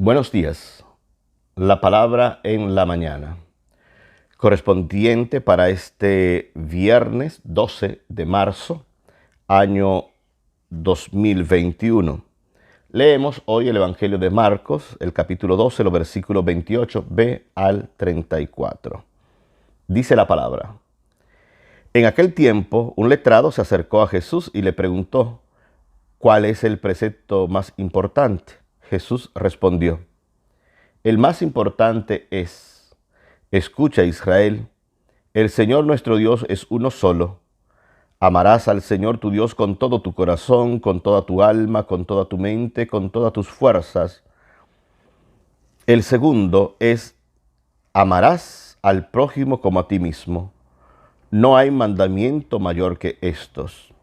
Buenos días. La palabra en la mañana, correspondiente para este viernes 12 de marzo, año 2021. Leemos hoy el Evangelio de Marcos, el capítulo 12, los versículos 28b al 34. Dice la palabra: En aquel tiempo, un letrado se acercó a Jesús y le preguntó: ¿cuál es el precepto más importante? Jesús respondió: el más importante es: escucha, Israel, el Señor nuestro Dios es uno solo. Amarás al Señor tu Dios con todo tu corazón, con toda tu alma, con toda tu mente, con todas tus fuerzas. El segundo es: amarás al prójimo como a ti mismo. No hay mandamiento mayor que estos.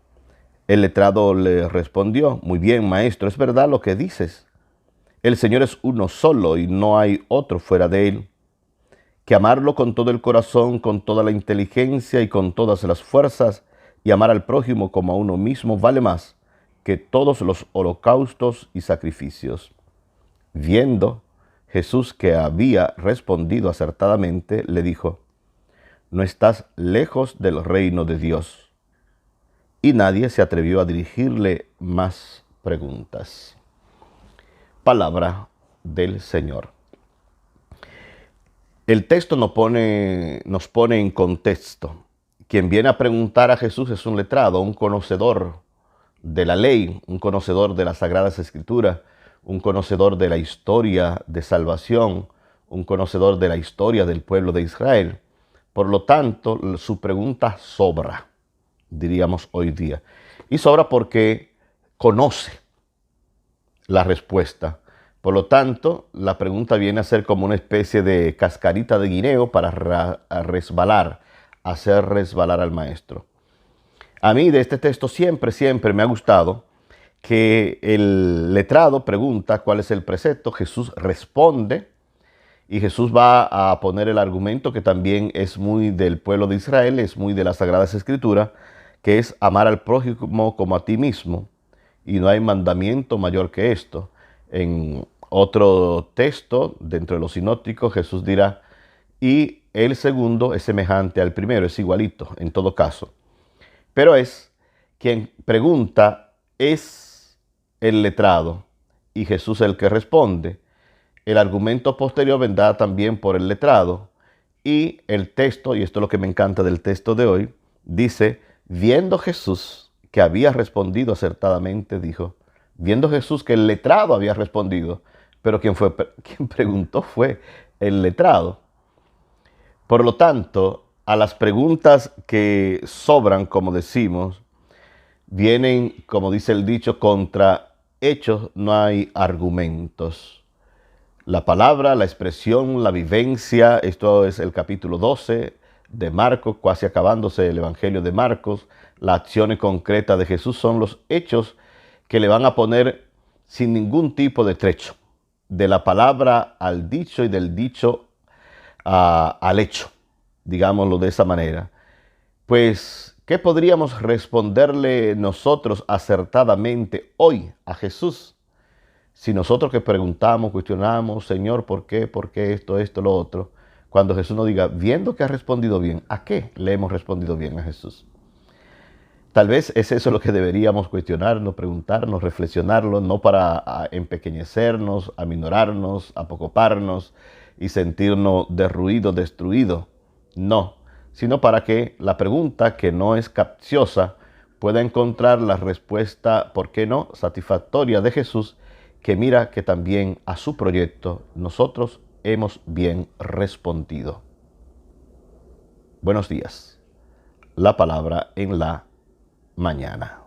El letrado le respondió: muy bien, maestro, es verdad lo que dices. El Señor es uno solo y no hay otro fuera de él. Que amarlo con todo el corazón, con toda la inteligencia y con todas las fuerzas, y amar al prójimo como a uno mismo vale más que todos los holocaustos y sacrificios. Viendo Jesús que había respondido acertadamente, le dijo: no estás lejos del reino de Dios. Y nadie se atrevió a dirigirle más preguntas. Palabra del Señor. El texto nos pone en contexto. Quien viene a preguntar a Jesús es un letrado, un conocedor de la ley, un conocedor de las Sagradas Escrituras, un conocedor de la historia de salvación, un conocedor de la historia del pueblo de Israel. Por lo tanto, su pregunta sobra, diríamos hoy día. Y sobra porque conoce la respuesta. Por lo tanto, la pregunta viene a ser como una especie de cascarita de guineo para hacer resbalar al maestro. A mí de este texto siempre me ha gustado que el letrado pregunta cuál es el precepto, Jesús responde y Jesús va a poner el argumento que también es muy del pueblo de Israel, es muy de las Sagradas Escrituras, que es amar al prójimo como a ti mismo. Y no hay mandamiento mayor que esto. En otro texto, dentro de los sinópticos, Jesús dirá: y el segundo es semejante al primero, es igualito en todo caso. Pero es quien pregunta es el letrado y Jesús el que responde. El argumento posterior vendrá también por el letrado. Y el texto, y esto es lo que me encanta del texto de hoy, dice: viendo Jesús que había respondido acertadamente, dijo. Viendo Jesús que el letrado había respondido, pero quien preguntó fue el letrado. Por lo tanto, a las preguntas que sobran, como decimos, vienen, como dice el dicho, contra hechos no hay argumentos. La palabra, la expresión, la vivencia, esto es el capítulo 12 de Marcos, casi acabándose el Evangelio de Marcos. Las acciones concretas de Jesús son los hechos que le van a poner sin ningún tipo de trecho. De la palabra al dicho y del dicho al hecho, digámoslo de esa manera. Pues, ¿qué podríamos responderle nosotros acertadamente hoy a Jesús? Si nosotros que preguntamos, cuestionamos: Señor, ¿por qué? ¿Por qué esto, lo otro? Cuando Jesús nos diga, viendo que ha respondido bien, ¿a qué le hemos respondido bien a Jesús? Tal vez es eso lo que deberíamos cuestionarnos, preguntarnos, reflexionarlo, no para empequeñecernos, aminorarnos, apocoparnos y sentirnos derruidos, destruidos. No, sino para que la pregunta, que no es capciosa, pueda encontrar la respuesta, ¿por qué no?, satisfactoria de Jesús, que mira que también a su proyecto nosotros hemos bien respondido. Buenos días. La palabra en la mañana.